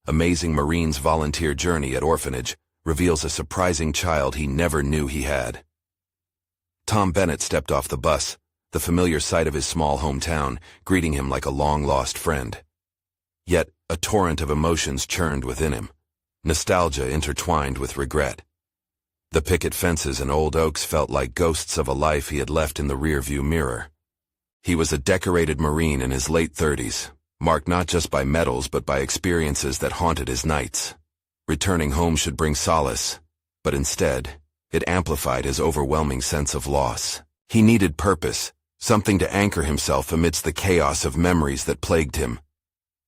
Amazing Marine's volunteer journey at Orphanage reveals a surprising child he never knew he had. Tom Bennett stepped off the bus, the familiar sight of his small hometown, greeting him like a long-lost friend. Yet, a torrent of emotions churned within him, nostalgia intertwined with regret. The picket fences and old oaks felt like ghosts of a life he had left in the rearview mirror. He was a decorated Marine in his late 30s, marked not just by medals but by experiences that haunted his nights. Returning home should bring solace, but instead, it amplified his overwhelming sense of loss. He needed purpose, something to anchor himself amidst the chaos of memories that plagued him.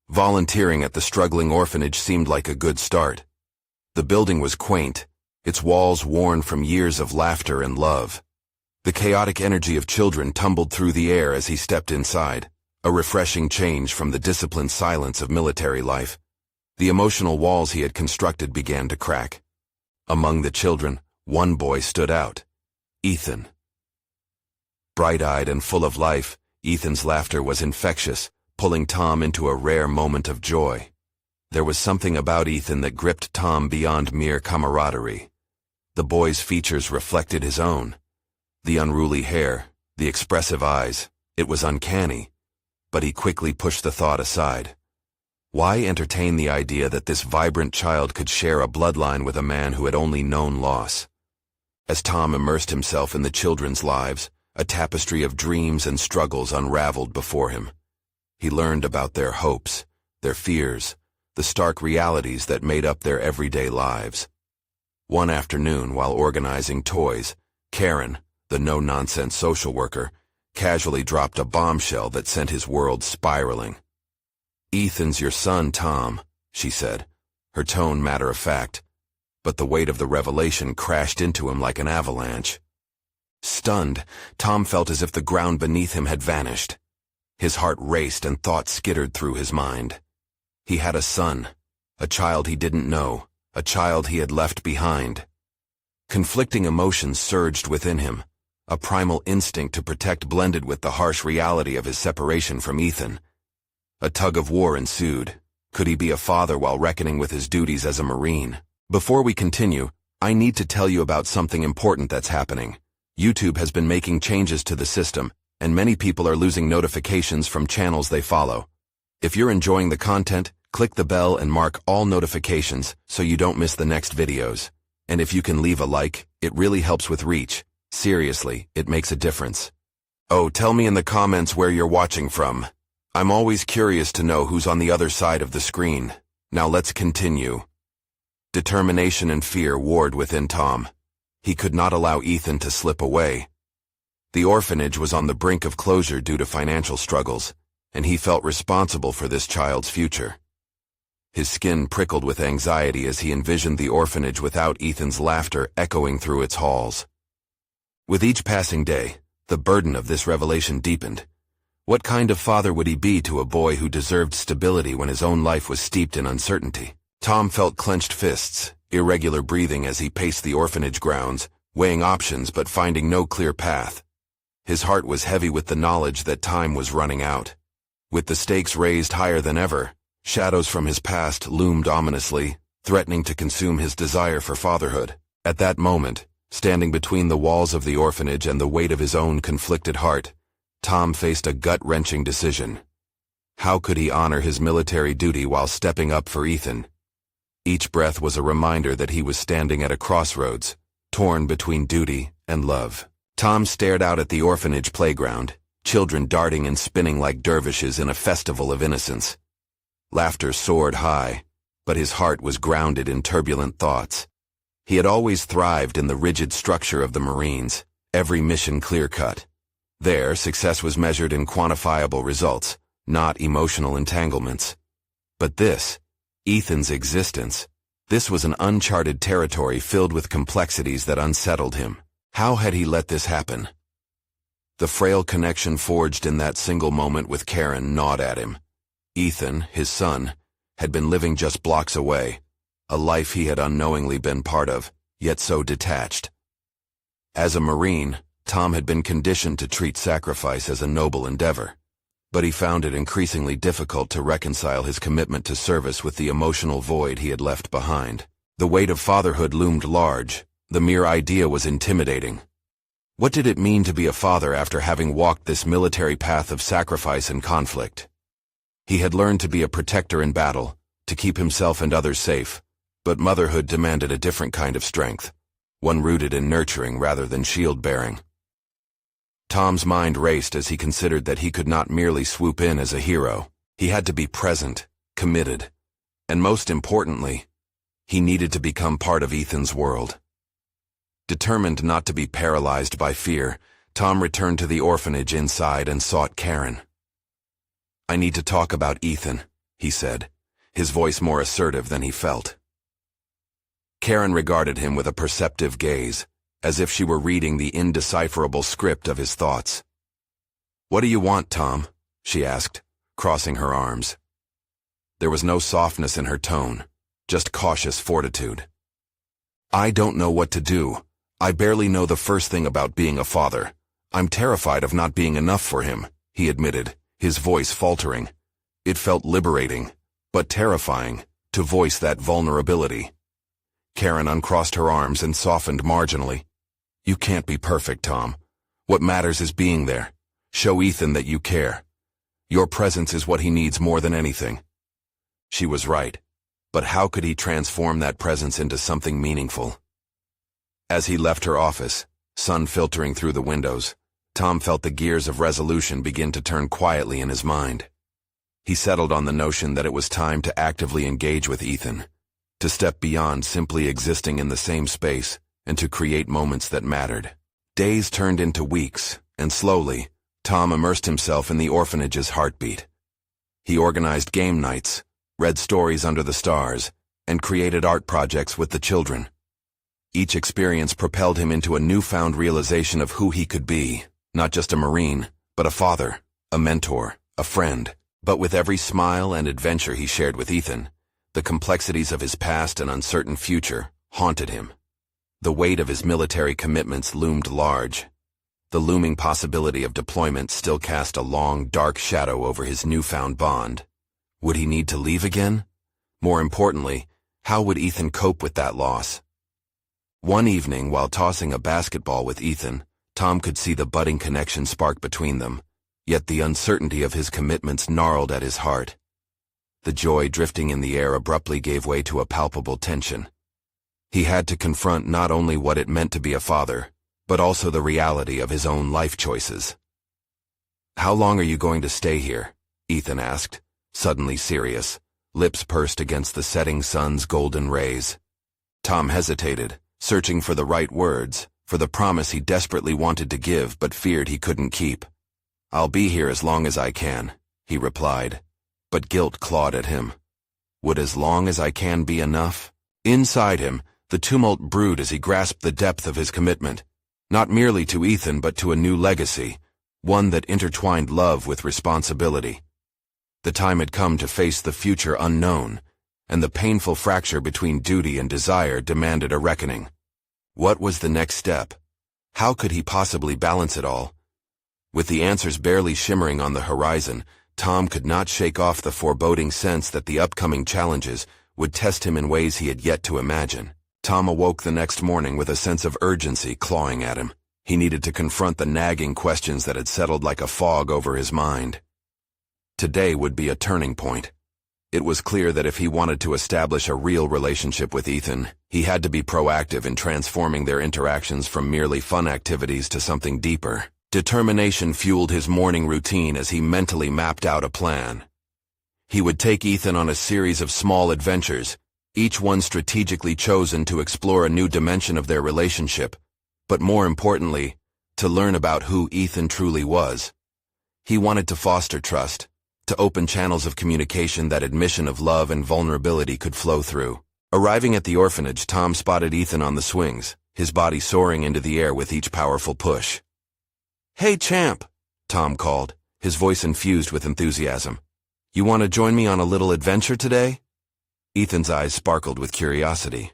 Volunteering at the struggling orphanage seemed like a good start. The building was quaint, its walls worn from years of laughter and love. The chaotic energy of children tumbled through the air as he stepped inside, a refreshing change from the disciplined silence of military life. The emotional walls he had constructed began to crack. Among the children, one boy stood out: Ethan. Bright-eyed and full of life, Ethan's laughter was infectious, pulling Tom into a rare moment of joy. There was something about Ethan that gripped Tom beyond mere camaraderie. The boy's features reflected his own. The unruly hair, the expressive eyes, it was uncanny. But he quickly pushed the thought aside. Why entertain the idea that this vibrant child could share a bloodline with a man who had only known loss? As Tom immersed himself in the children's lives, a tapestry of dreams and struggles unraveled before him. He learned about their hopes, their fears, the stark realities that made up their everyday lives. One afternoon, while organizing toys, Karen, the no-nonsense social worker, casually dropped a bombshell that sent his world spiraling. "Ethan's your son, Tom," she said, her tone matter-of-fact, but the weight of the revelation crashed into him like an avalanche. Stunned, Tom felt as if the ground beneath him had vanished. His heart raced and thoughts skittered through his mind. He had a son, a child he didn't know, a child he had left behind. Conflicting emotions surged within him, a primal instinct to protect blended with the harsh reality of his separation from Ethan. A tug-of-war ensued. Could he be a father while reckoning with his duties as a Marine? Before we continue, I need to tell you about something important that's happening. YouTube has been making changes to the system, and many people are losing notifications from channels they follow. If you're enjoying the content, click the bell and mark all notifications so you don't miss the next videos. And if you can leave a like, it really helps with reach. Seriously, it makes a difference. Oh, tell me in the comments where you're watching from. I'm always curious to know who's on the other side of the screen. Now let's continue. Determination and fear warred within Tom. He could not allow Ethan to slip away. The orphanage was on the brink of closure due to financial struggles, and he felt responsible for this child's future. His skin prickled with anxiety as he envisioned the orphanage without Ethan's laughter echoing through its halls. With each passing day, the burden of this revelation deepened. What kind of father would he be to a boy who deserved stability when his own life was steeped in uncertainty? Tom felt clenched fists, irregular breathing as he paced the orphanage grounds, weighing options but finding no clear path. His heart was heavy with the knowledge that time was running out. With the stakes raised higher than ever, shadows from his past loomed ominously, threatening to consume his desire for fatherhood. At that moment, standing between the walls of the orphanage and the weight of his own conflicted heart, Tom faced a gut-wrenching decision. How could he honor his military duty while stepping up for Ethan? Each breath was a reminder that he was standing at a crossroads, torn between duty and love. Tom stared out at the orphanage playground, children darting and spinning like dervishes in a festival of innocence. Laughter soared high, but his heart was grounded in turbulent thoughts. He had always thrived in the rigid structure of the Marines, every mission clear-cut. There, success was measured in quantifiable results, not emotional entanglements. But this, Ethan's existence, this was an uncharted territory filled with complexities that unsettled him. How had he let this happen? The frail connection forged in that single moment with Karen gnawed at him. Ethan, his son, had been living just blocks away, a life he had unknowingly been part of, yet so detached. As a Marine, Tom had been conditioned to treat sacrifice as a noble endeavor. but he found it increasingly difficult to reconcile his commitment to service with the emotional void he had left behind. The weight of fatherhood loomed large. The mere idea was intimidating. What did it mean to be a father after having walked this military path of sacrifice and conflict? He had learned to be a protector in battle, to keep himself and others safe, but motherhood demanded a different kind of strength, one rooted in nurturing rather than shield-bearing. Tom's mind raced as he considered that he could not merely swoop in as a hero. He had to be present, committed, and most importantly, he needed to become part of Ethan's world. Determined not to be paralyzed by fear, Tom returned to the orphanage inside and sought Karen. "I need to talk about Ethan," he said, his voice more assertive than he felt. Karen regarded him with a perceptive gaze, as if she were reading the indecipherable script of his thoughts. "What do you want, Tom?" she asked, crossing her arms. There was no softness in her tone, just cautious fortitude. "I don't know what to do. I barely know the first thing about being a father. I'm terrified of not being enough for him," he admitted, his voice faltering. It felt liberating, but terrifying, to voice that vulnerability. Karen uncrossed her arms and softened marginally. "You can't be perfect, Tom. What matters is being there. Show Ethan that you care. Your presence is what he needs more than anything." She was right, but how could he transform that presence into something meaningful? As he left her office, sun filtering through the windows, Tom felt the gears of resolution begin to turn quietly in his mind. He settled on the notion that it was time to actively engage with Ethan, to step beyond simply existing in the same space, and to create moments that mattered. Days turned into weeks, and slowly, Tom immersed himself in the orphanage's heartbeat. He organized game nights, read stories under the stars, and created art projects with the children. Each experience propelled him into a newfound realization of who he could be, not just a Marine, but a father, a mentor, a friend. But with every smile and adventure he shared with Ethan, the complexities of his past and uncertain future haunted him. The weight of his military commitments loomed large. The looming possibility of deployment still cast a long, dark shadow over his newfound bond. Would he need to leave again? More importantly, how would Ethan cope with that loss? One evening, while tossing a basketball with Ethan, Tom could see the budding connection spark between them, yet the uncertainty of his commitments gnarled at his heart. The joy drifting in the air abruptly gave way to a palpable tension. He had to confront not only what it meant to be a father, but also the reality of his own life choices. "How long are you going to stay here?" Ethan asked, suddenly serious, lips pursed against the setting sun's golden rays. Tom hesitated, searching for the right words, for the promise he desperately wanted to give but feared he couldn't keep. "I'll be here as long as I can," he replied, but guilt clawed at him. Would as long as I can be enough? Inside him, the tumult brewed as he grasped the depth of his commitment, not merely to Ethan but to a new legacy, one that intertwined love with responsibility. The time had come to face the future unknown, and the painful fracture between duty and desire demanded a reckoning. What was the next step? How could he possibly balance it all? With the answers barely shimmering on the horizon, Tom could not shake off the foreboding sense that the upcoming challenges would test him in ways he had yet to imagine. Tom awoke the next morning with a sense of urgency clawing at him. He needed to confront the nagging questions that had settled like a fog over his mind. Today would be a turning point. It was clear that if he wanted to establish a real relationship with Ethan, he had to be proactive in transforming their interactions from merely fun activities to something deeper. Determination fueled his morning routine as he mentally mapped out a plan. He would take Ethan on a series of small adventures, each one strategically chosen to explore a new dimension of their relationship, but more importantly, to learn about who Ethan truly was. He wanted to foster trust, to open channels of communication that admission of love and vulnerability could flow through. Arriving at the orphanage, Tom spotted Ethan on the swings, his body soaring into the air with each powerful push. "Hey, champ," Tom called, his voice infused with enthusiasm. "You want to join me on a little adventure today?" Ethan's eyes sparkled with curiosity.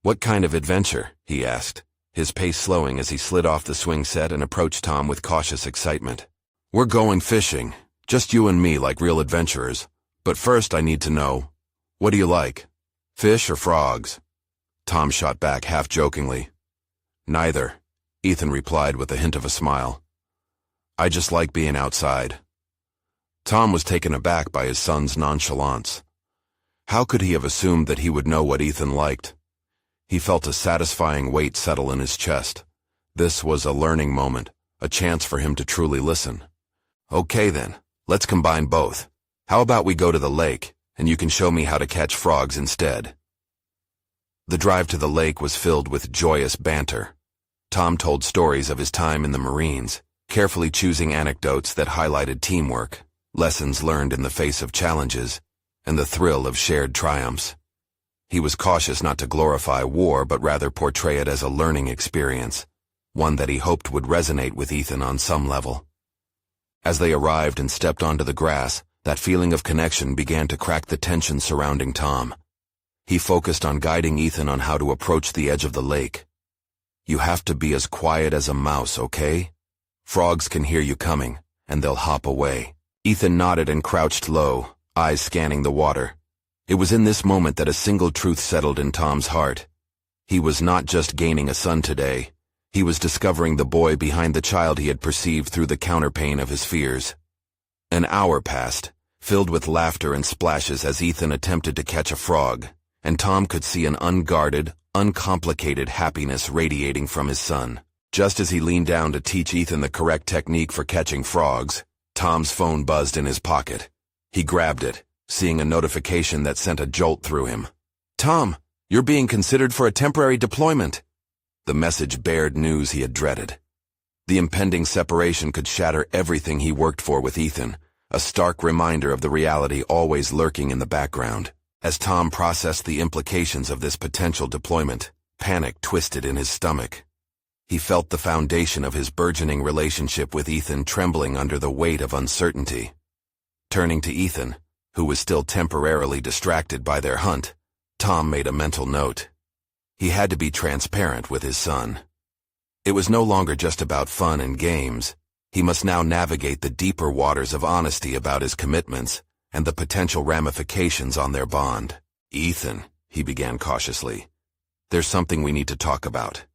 "What kind of adventure?" he asked, his pace slowing as he slid off the swing set and approached Tom with cautious excitement. "We're going fishing. Just you and me like real adventurers. But first I need to know, what do you like? Fish or frogs? Tom shot back half-jokingly. Neither, Ethan replied with a hint of a smile. I just like being outside. Tom was taken aback by his son's nonchalance. How could he have assumed that he would know what Ethan liked? He felt a satisfying weight settle in his chest. This was a learning moment, a chance for him to truly listen. Okay then, let's combine both. How about we go to the lake, and you can show me how to catch frogs instead? The drive to the lake was filled with joyous banter. Tom told stories of his time in the Marines, carefully choosing anecdotes that highlighted teamwork, lessons learned in the face of challenges, and the thrill of shared triumphs. He was cautious not to glorify war but rather portray it as a learning experience, one that he hoped would resonate with Ethan on some level. As they arrived and stepped onto the grass, that feeling of connection began to crack the tension surrounding Tom. He focused on guiding Ethan on how to approach the edge of the lake. You have to be as quiet as a mouse, okay? Frogs can hear you coming, and they'll hop away. Ethan nodded and crouched low, eyes scanning the water. It was in this moment that a single truth settled in Tom's heart. He was not just gaining a son today. He was discovering the boy behind the child he had perceived through the counterpane of his fears. An hour passed, filled with laughter and splashes as Ethan attempted to catch a frog, and Tom could see an unguarded, uncomplicated happiness radiating from his son. Just as he leaned down to teach Ethan the correct technique for catching frogs, Tom's phone buzzed in his pocket. He grabbed it, seeing a notification that sent a jolt through him. Tom, you're being considered for a temporary deployment. The message bared news he had dreaded. The impending separation could shatter everything he worked for with Ethan, a stark reminder of the reality always lurking in the background. As Tom processed the implications of this potential deployment, panic twisted in his stomach. He felt the foundation of his burgeoning relationship with Ethan trembling under the weight of uncertainty. Turning to Ethan, who was still temporarily distracted by their hunt, Tom made a mental note. He had to be transparent with his son. It was no longer just about fun and games. He must now navigate the deeper waters of honesty about his commitments and the potential ramifications on their bond. Ethan, he began cautiously, there's something we need to talk about.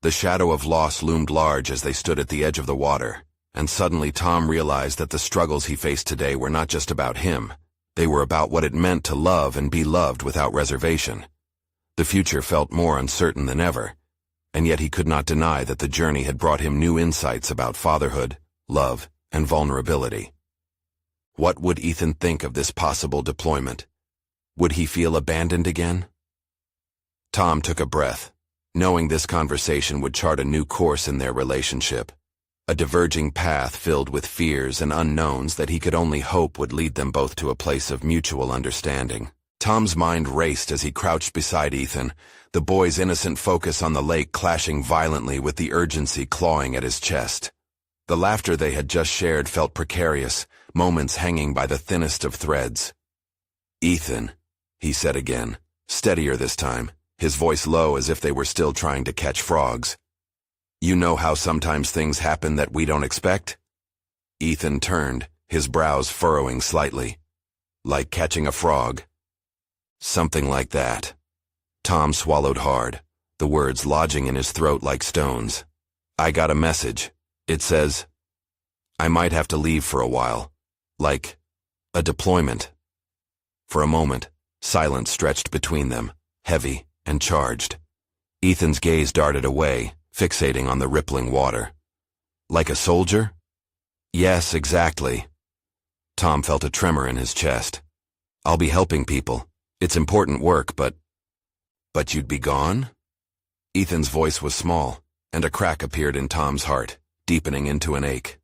The shadow of loss loomed large as they stood at the edge of the water, and suddenly Tom realized that the struggles he faced today were not just about him. They were about what it meant to love and be loved without reservation. The future felt more uncertain than ever, and yet he could not deny that the journey had brought him new insights about fatherhood, love, and vulnerability. What would Ethan think of this possible deployment? Would he feel abandoned again? Tom took a breath, knowing this conversation would chart a new course in their relationship, a diverging path filled with fears and unknowns that he could only hope would lead them both to a place of mutual understanding. Tom's mind raced as he crouched beside Ethan, the boy's innocent focus on the lake clashing violently with the urgency clawing at his chest. The laughter they had just shared felt precarious, moments hanging by the thinnest of threads. Ethan, he said again, steadier this time, his voice low as if they were still trying to catch frogs. You know how sometimes things happen that we don't expect? Ethan turned, his brows furrowing slightly. Like catching a frog. Something like that. Tom swallowed hard, the words lodging in his throat like stones. I got a message. It says, I might have to leave for a while. Like a deployment. For a moment, silence stretched between them, heavy and charged. Ethan's gaze darted away, fixating on the rippling water. Like a soldier? Yes, exactly. Tom felt a tremor in his chest. I'll be helping people. It's important work, but you'd be gone? Ethan's voice was small, and a crack appeared in Tom's heart, deepening into an ache.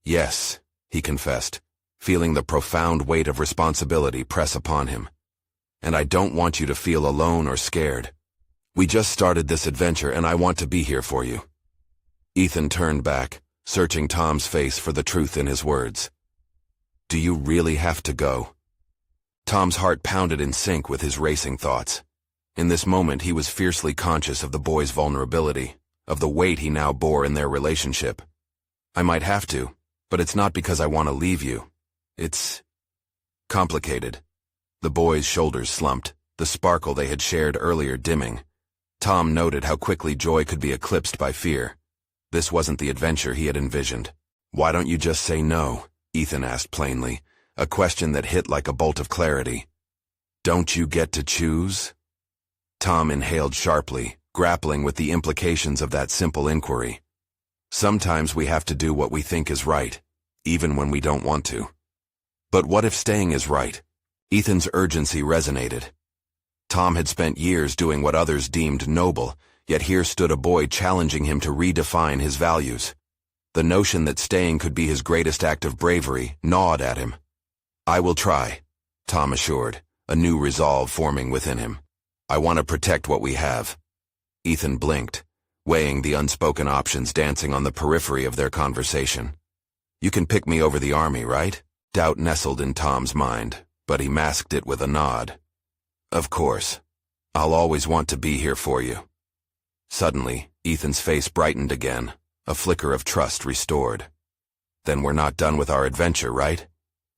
Yes, he confessed, feeling the profound weight of responsibility press upon him. And I don't want you to feel alone or scared. We just started this adventure and I want to be here for you. Ethan turned back, searching Tom's face for the truth in his words. Do you really have to go? Tom's heart pounded in sync with his racing thoughts. In this moment, he was fiercely conscious of the boy's vulnerability, of the weight he now bore in their relationship. I might have to, But it's not because I want to leave you. It's complicated. The boys' shoulders slumped, the sparkle they had shared earlier dimming. Tom noted how quickly joy could be eclipsed by fear. This wasn't the adventure he had envisioned. "Why don't you just say no?" Ethan asked plainly, a question that hit like a bolt of clarity. "Don't you get to choose?" Tom inhaled sharply, grappling with the implications of that simple inquiry. Sometimes we have to do what we think is right, even when we don't want to. But what if staying is right? Ethan's urgency resonated. Tom had spent years doing what others deemed noble, yet here stood a boy challenging him to redefine his values. The notion that staying could be his greatest act of bravery gnawed at him. "I will try," Tom assured, a new resolve forming within him. "I want to protect what we have." Ethan blinked, weighing the unspoken options dancing on the periphery of their conversation. "You can pick me over the army, right?" Doubt nestled in Tom's mind, but he masked it with a nod. "Of course. I'll always want to be here for you." Suddenly, Ethan's face brightened again, a flicker of trust restored. "Then we're not done with our adventure, right?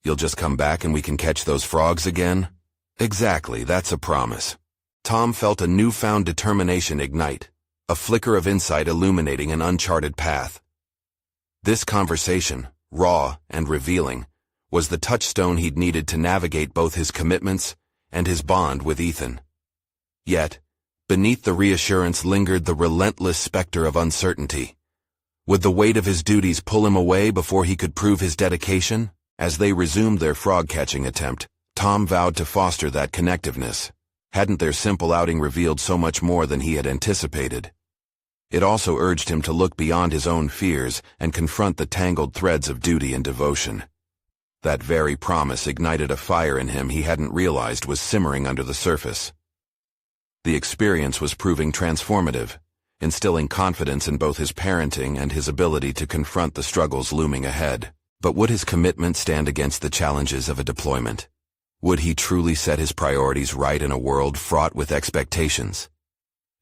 You'll just come back and we can catch those frogs again?" "Exactly, that's a promise." Tom felt a newfound determination ignite, a flicker of insight illuminating an uncharted path. This conversation, raw and revealing, was the touchstone he'd needed to navigate both his commitments and his bond with Ethan. Yet, beneath the reassurance lingered the relentless specter of uncertainty. Would the weight of his duties pull him away before he could prove his dedication? As they resumed their frog-catching attempt, Tom vowed to foster that connectiveness. Hadn't their simple outing revealed so much more than he had anticipated? It also urged him to look beyond his own fears and confront the tangled threads of duty and devotion. That very promise ignited a fire in him he hadn't realized was simmering under the surface. The experience was proving transformative, instilling confidence in both his parenting and his ability to confront the struggles looming ahead. But would his commitment stand against the challenges of a deployment? Would he truly set his priorities right in a world fraught with expectations?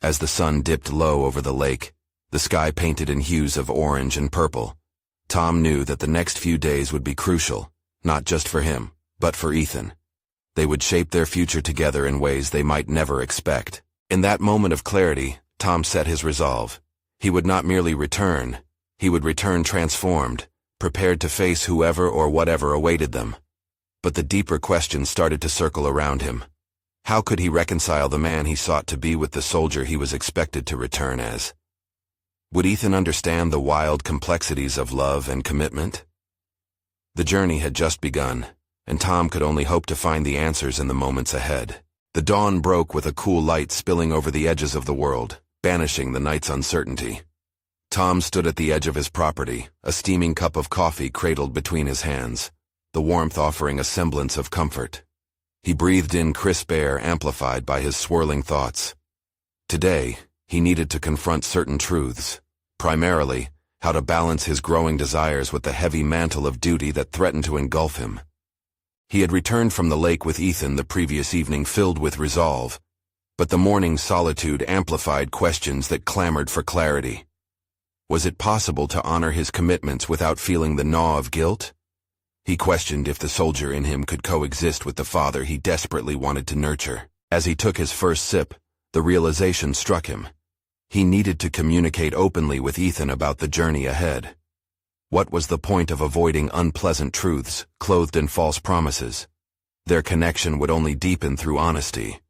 As the sun dipped low over the lake, the sky painted in hues of orange and purple, Tom knew that the next few days would be crucial, not just for him, but for Ethan. They would shape their future together in ways they might never expect. In that moment of clarity, Tom set his resolve. He would not merely return, he would return transformed, prepared to face whoever or whatever awaited them. But the deeper questions started to circle around him. How could he reconcile the man he sought to be with the soldier he was expected to return as? Would Ethan understand the wild complexities of love and commitment? The journey had just begun, and Tom could only hope to find the answers in the moments ahead. The dawn broke with a cool light spilling over the edges of the world, banishing the night's uncertainty. Tom stood at the edge of his property, a steaming cup of coffee cradled between his hands, the warmth offering a semblance of comfort. He breathed in crisp air amplified by his swirling thoughts. Today, he needed to confront certain truths, primarily, how to balance his growing desires with the heavy mantle of duty that threatened to engulf him. He had returned from the lake with Ethan the previous evening filled with resolve, but the morning's solitude amplified questions that clamored for clarity. Was it possible to honor his commitments without feeling the gnaw of guilt? He questioned if the soldier in him could coexist with the father he desperately wanted to nurture. As he took his first sip, the realization struck him. He needed to communicate openly with Ethan about the journey ahead. What was the point of avoiding unpleasant truths, clothed in false promises? Their connection would only deepen through honesty.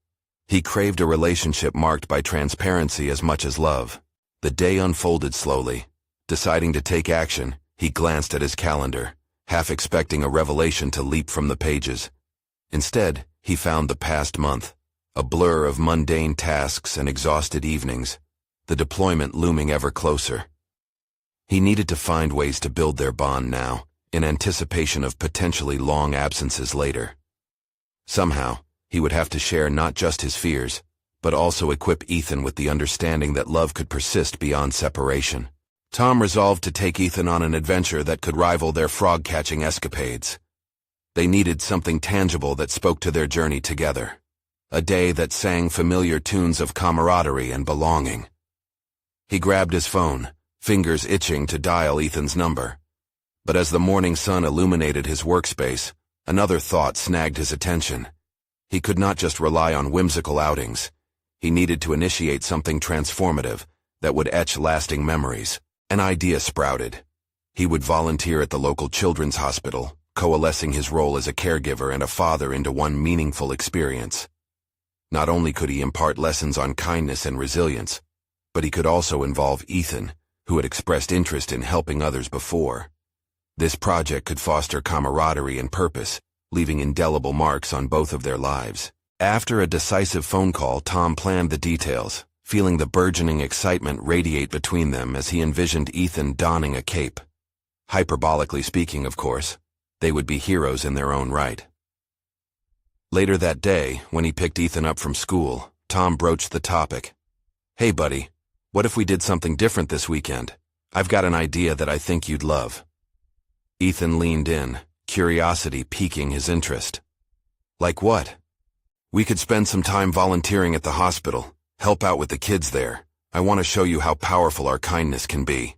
He craved a relationship marked by transparency as much as love. The day unfolded slowly. Deciding to take action, he glanced at his calendar, half expecting a revelation to leap from the pages. Instead, he found the past month, a blur of mundane tasks and exhausted evenings, the deployment looming ever closer. He needed to find ways to build their bond now, in anticipation of potentially long absences later. Somehow, he would have to share not just his fears, but also equip Ethan with the understanding that love could persist beyond separation. Tom resolved to take Ethan on an adventure that could rival their frog-catching escapades. They needed something tangible that spoke to their journey together. A day that sang familiar tunes of camaraderie and belonging. He grabbed his phone, fingers itching to dial Ethan's number. But as the morning sun illuminated his workspace, another thought snagged his attention. He could not just rely on whimsical outings. He needed to initiate something transformative that would etch lasting memories. An idea sprouted. He would volunteer at the local children's hospital, coalescing his role as a caregiver and a father into one meaningful experience. Not only could he impart lessons on kindness and resilience, but he could also involve Ethan, who had expressed interest in helping others before. This project could foster camaraderie and purpose, leaving indelible marks on both of their lives. After a decisive phone call, Tom planned the details, feeling the burgeoning excitement radiate between them as he envisioned Ethan donning a cape. Hyperbolically speaking, of course, they would be heroes in their own right. Later that day, when he picked Ethan up from school, Tom broached the topic. "Hey, buddy, what if we did something different this weekend? I've got an idea that I think you'd love." Ethan leaned in, curiosity piquing his interest. "Like what?" "We could spend some time volunteering at the hospital, help out with the kids there. I want to show you how powerful our kindness can be."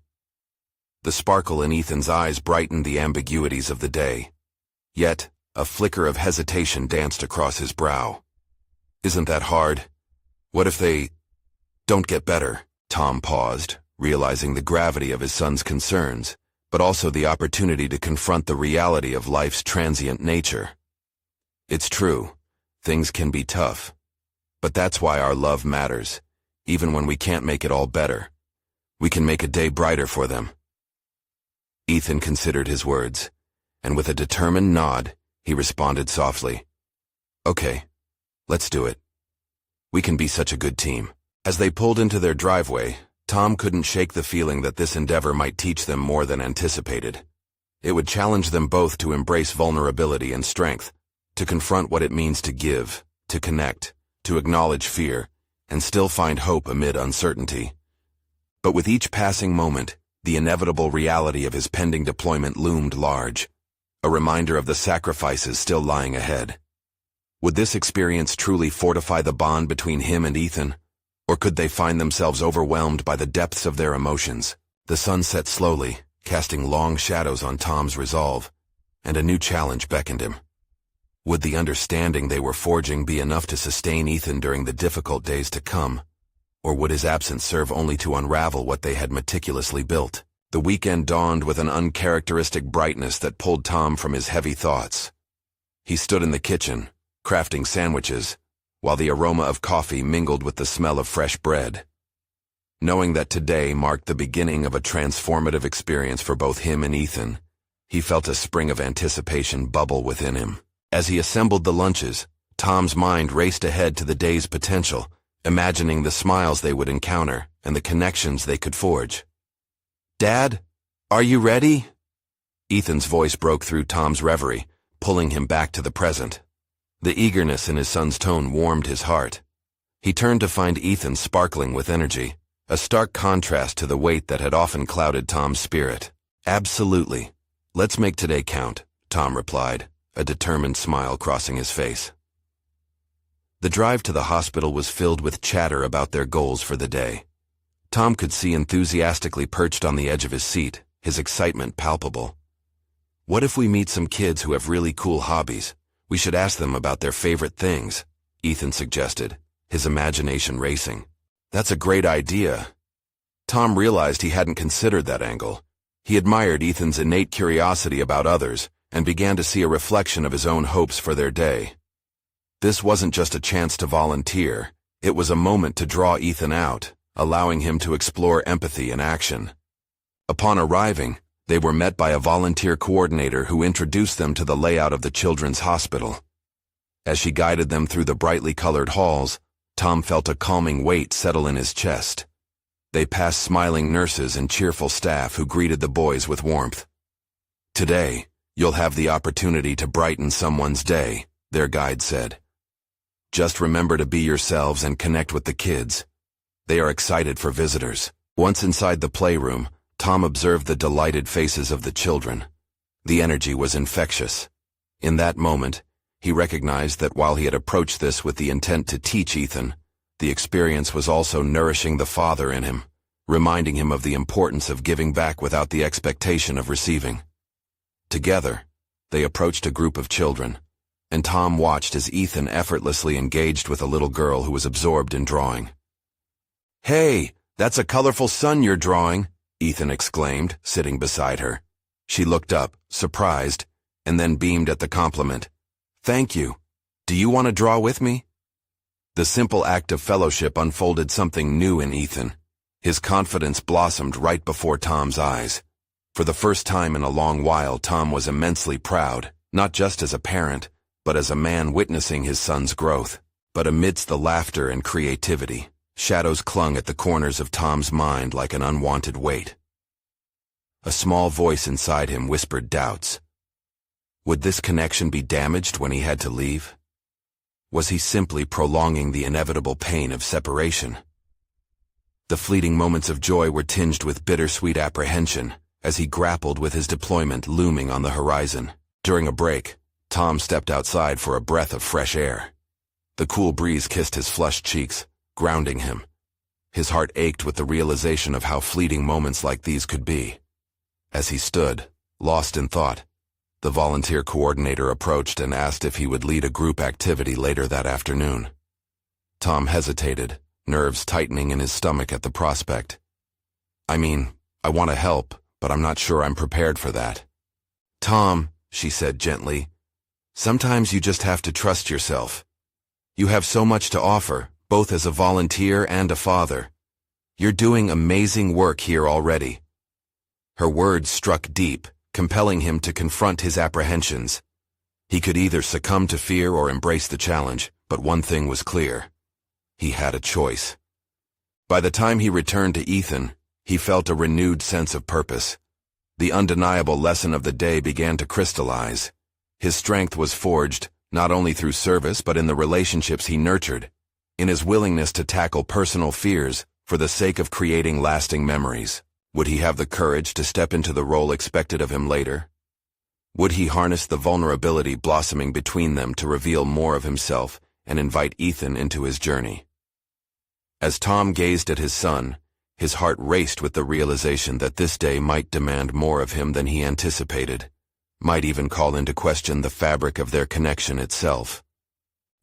The sparkle in Ethan's eyes brightened the ambiguities of the day. Yet, a flicker of hesitation danced across his brow. "Isn't that hard? What if they don't get better?" Tom paused, realizing the gravity of his son's concerns, but also the opportunity to confront the reality of life's transient nature. It's true, things can be tough. But that's why our love matters. Even when we can't make it all better, we can make a day brighter for them. Ethan considered his words, and with a determined nod, he responded softly, "Okay, let's do it. We can be such a good team." As they pulled into their driveway, Tom couldn't shake the feeling that this endeavor might teach them more than anticipated. It would challenge them both to embrace vulnerability and strength, to confront what it means to give, to connect, to acknowledge fear, and still find hope amid uncertainty. But with each passing moment, the inevitable reality of his pending deployment loomed large, a reminder of the sacrifices still lying ahead. Would this experience truly fortify the bond between him and Ethan? Or could they find themselves overwhelmed by the depths of their emotions? The sun set slowly, casting long shadows on Tom's resolve, and a new challenge beckoned him. Would the understanding they were forging be enough to sustain Ethan during the difficult days to come? Or would his absence serve only to unravel what they had meticulously built? The weekend dawned with an uncharacteristic brightness that pulled Tom from his heavy thoughts. He stood in the kitchen, crafting sandwiches, while the aroma of coffee mingled with the smell of fresh bread. Knowing that today marked the beginning of a transformative experience for both him and Ethan, he felt a spring of anticipation bubble within him. As he assembled the lunches, Tom's mind raced ahead to the day's potential, imagining the smiles they would encounter and the connections they could forge. "Dad, are you ready?" Ethan's voice broke through Tom's reverie, pulling him back to the present. The eagerness in his son's tone warmed his heart. He turned to find Ethan sparkling with energy, a stark contrast to the weight that had often clouded Tom's spirit. "Absolutely. Let's make today count," Tom replied, a determined smile crossing his face. The drive to the hospital was filled with chatter about their goals for the day. Tom could see enthusiastically perched on the edge of his seat, his excitement palpable. "What if we meet some kids who have really cool hobbies? We should ask them about their favorite things," Ethan suggested, his imagination racing. "That's a great idea." Tom realized he hadn't considered that angle. He admired Ethan's innate curiosity about others and began to see a reflection of his own hopes for their day. This wasn't just a chance to volunteer, it was a moment to draw Ethan out, allowing him to explore empathy in action. Upon arriving, they were met by a volunteer coordinator who introduced them to the layout of the children's hospital. As she guided them through the brightly colored halls, Tom felt a calming weight settle in his chest. They passed smiling nurses and cheerful staff who greeted the boys with warmth. "Today, you'll have the opportunity to brighten someone's day," their guide said. "Just remember to be yourselves and connect with the kids. They are excited for visitors." Once inside the playroom, Tom observed the delighted faces of the children. The energy was infectious. In that moment, he recognized that while he had approached this with the intent to teach Ethan, the experience was also nourishing the father in him, reminding him of the importance of giving back without the expectation of receiving. Together, they approached a group of children, and Tom watched as Ethan effortlessly engaged with a little girl who was absorbed in drawing. "Hey, that's a colorful sun you're drawing," Ethan exclaimed, sitting beside her. She looked up, surprised, and then beamed at the compliment. "Thank you. Do you want to draw with me?" The simple act of fellowship unfolded something new in Ethan. His confidence blossomed right before Tom's eyes. For the first time in a long while, Tom was immensely proud, not just as a parent, but as a man witnessing his son's growth. But amidst the laughter and creativity, shadows clung at the corners of Tom's mind like an unwanted weight. A small voice inside him whispered doubts. Would this connection be damaged when he had to leave? Was he simply prolonging the inevitable pain of separation? The fleeting moments of joy were tinged with bittersweet apprehension as he grappled with his deployment looming on the horizon. During a break, Tom stepped outside for a breath of fresh air. The cool breeze kissed his flushed cheeks, grounding him. His heart ached with the realization of how fleeting moments like these could be. As he stood, lost in thought, the volunteer coordinator approached and asked if he would lead a group activity later that afternoon. Tom hesitated, nerves tightening in his stomach at the prospect. "I mean, I want to help, but I'm not sure I'm prepared for that." "Tom," she said gently, "sometimes you just have to trust yourself. You have so much to offer, both as a volunteer and a father. You're doing amazing work here already." Her words struck deep, compelling him to confront his apprehensions. He could either succumb to fear or embrace the challenge, but one thing was clear. He had a choice. By the time he returned to Ethan, he felt a renewed sense of purpose. The undeniable lesson of the day began to crystallize. His strength was forged, not only through service but in the relationships he nurtured, in his willingness to tackle personal fears for the sake of creating lasting memories. Would he have the courage to step into the role expected of him later? Would he harness the vulnerability blossoming between them to reveal more of himself and invite Ethan into his journey? As Tom gazed at his son, his heart raced with the realization that this day might demand more of him than he anticipated, might even call into question the fabric of their connection itself.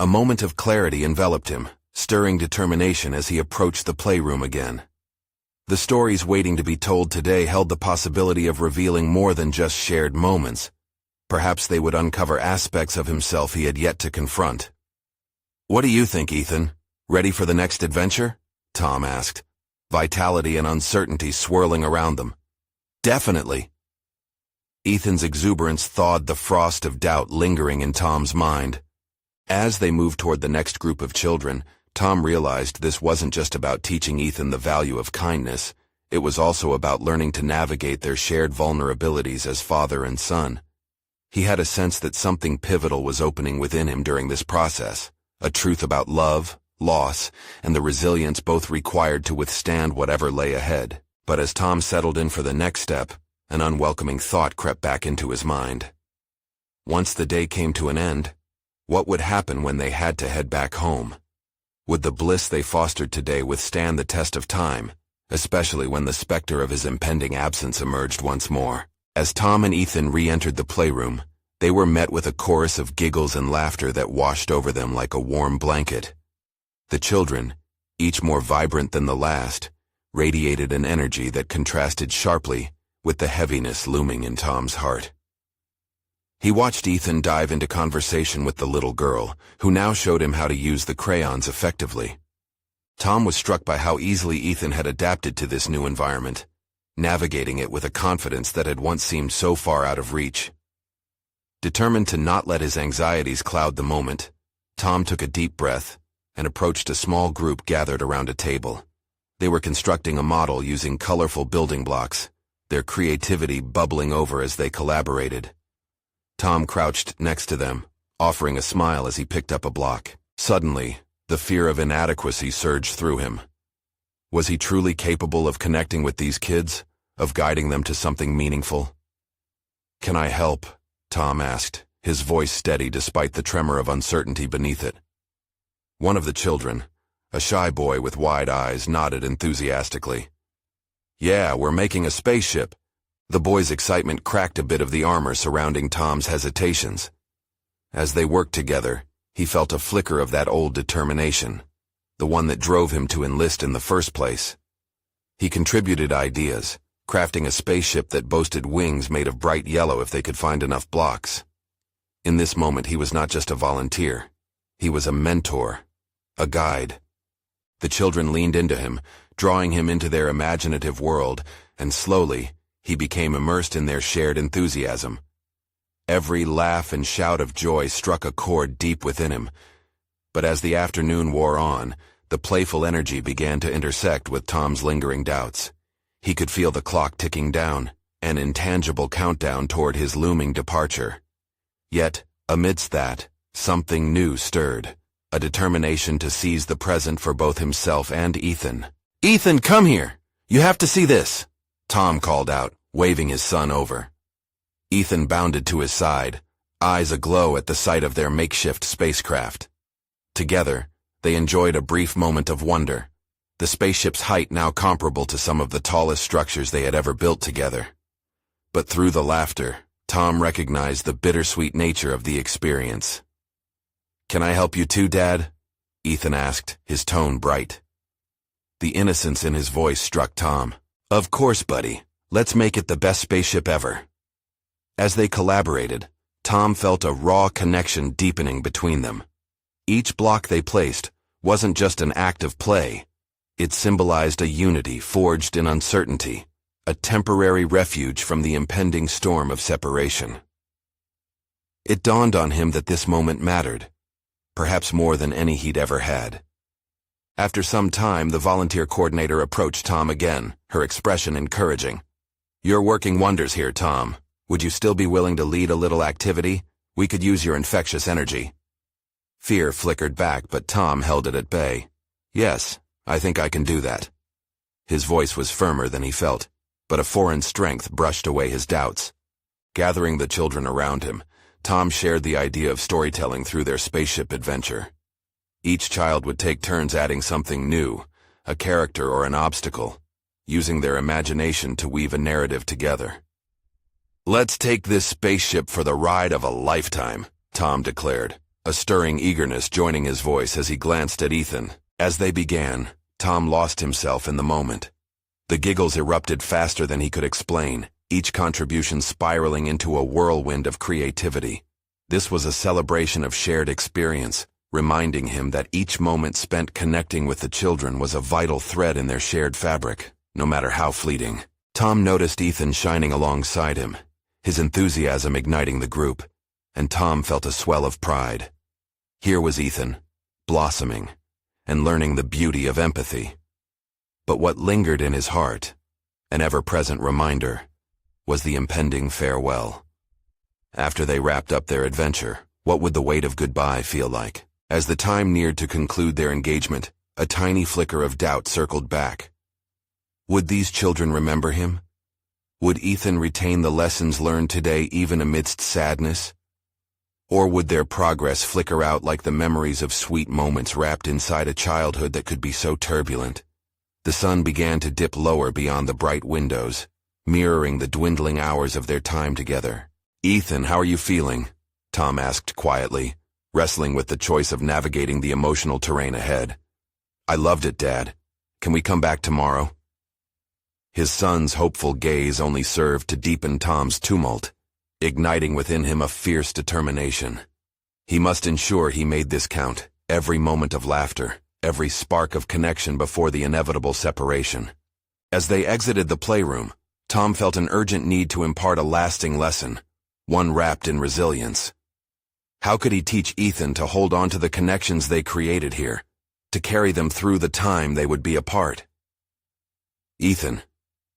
A moment of clarity enveloped him, stirring determination as he approached the playroom again. The stories waiting to be told today held the possibility of revealing more than just shared moments. Perhaps they would uncover aspects of himself he had yet to confront. "What do you think, Ethan? Ready for the next adventure?" Tom asked, vitality and uncertainty swirling around them. "Definitely." Ethan's exuberance thawed the frost of doubt lingering in Tom's mind. As they moved toward the next group of children, Tom realized this wasn't just about teaching Ethan the value of kindness. It was also about learning to navigate their shared vulnerabilities as father and son. He had a sense that something pivotal was opening within him during this process, a truth about love, loss, and the resilience both required to withstand whatever lay ahead. But as Tom settled in for the next step, an unwelcoming thought crept back into his mind. Once the day came to an end, what would happen when they had to head back home? Would the bliss they fostered today withstand the test of time, especially when the specter of his impending absence emerged once more? As Tom and Ethan re-entered the playroom, they were met with a chorus of giggles and laughter that washed over them like a warm blanket. The children, each more vibrant than the last, radiated an energy that contrasted sharply with the heaviness looming in Tom's heart. He watched Ethan dive into conversation with the little girl, who now showed him how to use the crayons effectively. Tom was struck by how easily Ethan had adapted to this new environment, navigating it with a confidence that had once seemed so far out of reach. Determined to not let his anxieties cloud the moment, Tom took a deep breath and approached a small group gathered around a table. They were constructing a model using colorful building blocks, their creativity bubbling over as they collaborated. Tom crouched next to them, offering a smile as he picked up a block. Suddenly, the fear of inadequacy surged through him. Was he truly capable of connecting with these kids, of guiding them to something meaningful? "Can I help?" Tom asked, his voice steady despite the tremor of uncertainty beneath it. One of the children, a shy boy with wide eyes, nodded enthusiastically. "Yeah, we're making a spaceship. The boy's excitement cracked a bit of the armor surrounding Tom's hesitations. As they worked together, he felt a flicker of that old determination, the one that drove him to enlist in the first place. He contributed ideas, crafting a spaceship that boasted wings made of bright yellow if they could find enough blocks. In this moment, he was not just a volunteer. He was a mentor, a guide. The children leaned into him, drawing him into their imaginative world, and slowly, he became immersed in their shared enthusiasm. Every laugh and shout of joy struck a chord deep within him. But as the afternoon wore on, the playful energy began to intersect with Tom's lingering doubts. He could feel the clock ticking down, an intangible countdown toward his looming departure. Yet, amidst that, something new stirred, a determination to seize the present for both himself and Ethan. "Ethan, come here! You have to see this!" Tom called out, waving his son over. Ethan bounded to his side, eyes aglow at the sight of their makeshift spacecraft. Together, they enjoyed a brief moment of wonder, the spaceship's height now comparable to some of the tallest structures they had ever built together. But through the laughter, Tom recognized the bittersweet nature of the experience. "Can I help you too, Dad?" Ethan asked, his tone bright. The innocence in his voice struck Tom. "Of course, buddy. Let's make it the best spaceship ever." As they collaborated, Tom felt a raw connection deepening between them. Each block they placed wasn't just an act of play. It symbolized a unity forged in uncertainty, a temporary refuge from the impending storm of separation. It dawned on him that this moment mattered, perhaps more than any he'd ever had. After some time, the volunteer coordinator approached Tom again, her expression encouraging. "You're working wonders here, Tom. Would you still be willing to lead a little activity? We could use your infectious energy." Fear flickered back, but Tom held it at bay. "Yes, I think I can do that." His voice was firmer than he felt, but a foreign strength brushed away his doubts. Gathering the children around him, Tom shared the idea of storytelling through their spaceship adventure. Each child would take turns adding something new, a character or an obstacle, using their imagination to weave a narrative together. "Let's take this spaceship for the ride of a lifetime," Tom declared, a stirring eagerness joining his voice as he glanced at Ethan. As they began, Tom lost himself in the moment. The giggles erupted faster than he could explain, each contribution spiraling into a whirlwind of creativity. This was a celebration of shared experience, reminding him that each moment spent connecting with the children was a vital thread in their shared fabric, no matter how fleeting. Tom noticed Ethan shining alongside him, his enthusiasm igniting the group, and Tom felt a swell of pride. Here was Ethan, blossoming, and learning the beauty of empathy. But what lingered in his heart, an ever-present reminder, was the impending farewell. After they wrapped up their adventure, what would the weight of goodbye feel like? As the time neared to conclude their engagement, a tiny flicker of doubt circled back. Would these children remember him? Would Ethan retain the lessons learned today even amidst sadness? Or would their progress flicker out like the memories of sweet moments wrapped inside a childhood that could be so turbulent? The sun began to dip lower beyond the bright windows, mirroring the dwindling hours of their time together. "Ethan, how are you feeling?" Tom asked quietly, wrestling with the choice of navigating the emotional terrain ahead. "I loved it, Dad. Can we come back tomorrow?" His son's hopeful gaze only served to deepen Tom's tumult, igniting within him a fierce determination. He must ensure he made this count, every moment of laughter, every spark of connection before the inevitable separation. As they exited the playroom, Tom felt an urgent need to impart a lasting lesson, one wrapped in resilience. How could he teach Ethan to hold on to the connections they created here, to carry them through the time they would be apart? "Ethan,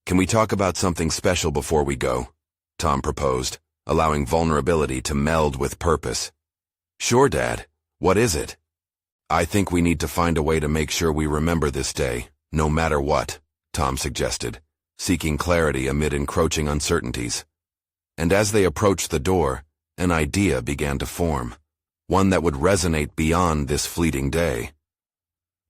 can we talk about something special before we go?" Tom proposed, allowing vulnerability to meld with purpose. "Sure, Dad. What is it?" "I think we need to find a way to make sure we remember this day, no matter what," Tom suggested, seeking clarity amid encroaching uncertainties. And as they approached the door, an idea began to form, one that would resonate beyond this fleeting day.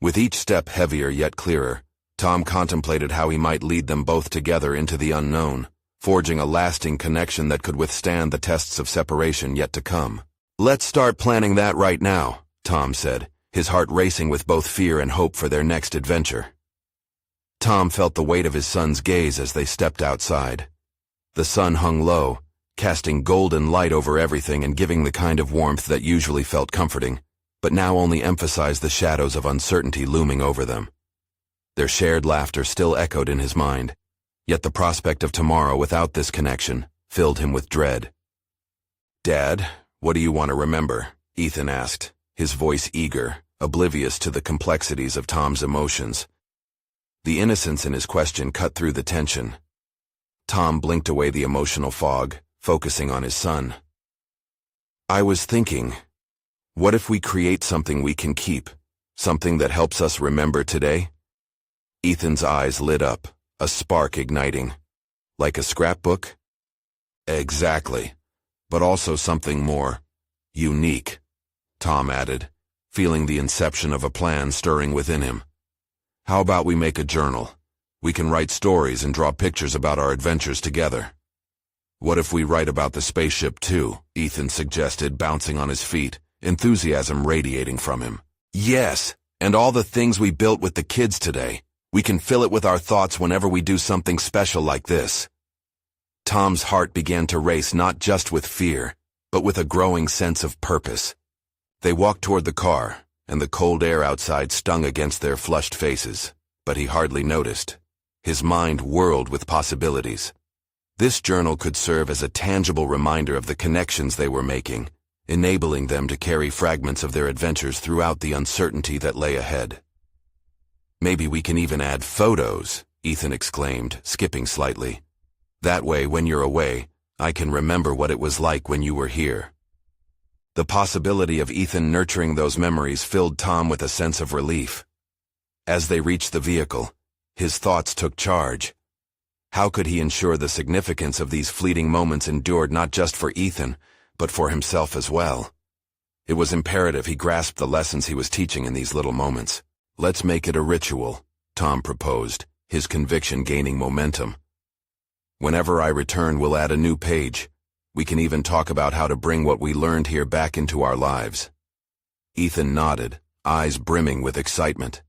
With each step heavier yet clearer, Tom contemplated how he might lead them both together into the unknown, forging a lasting connection that could withstand the tests of separation yet to come. "Let's start planning that right now," Tom said, his heart racing with both fear and hope for their next adventure. Tom felt the weight of his son's gaze as they stepped outside. The sun hung low, casting golden light over everything and giving the kind of warmth that usually felt comforting, but now only emphasized the shadows of uncertainty looming over them. Their shared laughter still echoed in his mind, yet the prospect of tomorrow without this connection filled him with dread. "Dad, what do you want to remember?" Ethan asked, his voice eager, oblivious to the complexities of Tom's emotions. The innocence in his question cut through the tension. Tom blinked away the emotional fog, focusing on his son. "I was thinking, what if we create something we can keep, something that helps us remember today?" Ethan's eyes lit up, a spark igniting. "Like a scrapbook?" "Exactly, but also something more unique," Tom added, feeling the inception of a plan stirring within him. "How about we make a journal? We can write stories and draw pictures about our adventures together." "What if we write about the spaceship too?" Ethan suggested, bouncing on his feet, enthusiasm radiating from him. "Yes, and all the things we built with the kids today. We can fill it with our thoughts whenever we do something special like this." Tom's heart began to race not just with fear, but with a growing sense of purpose. They walked toward the car, and the cold air outside stung against their flushed faces, but he hardly noticed. His mind whirled with possibilities. This journal could serve as a tangible reminder of the connections they were making, enabling them to carry fragments of their adventures throughout the uncertainty that lay ahead. "Maybe we can even add photos," Ethan exclaimed, skipping slightly. "That way, when you're away, I can remember what it was like when you were here." The possibility of Ethan nurturing those memories filled Tom with a sense of relief. As they reached the vehicle, his thoughts took charge. How could he ensure the significance of these fleeting moments endured not just for Ethan, but for himself as well? It was imperative he grasped the lessons he was teaching in these little moments. "Let's make it a ritual," Tom proposed, his conviction gaining momentum. "Whenever I return, we'll add a new page. We can even talk about how to bring what we learned here back into our lives." Ethan nodded, eyes brimming with excitement.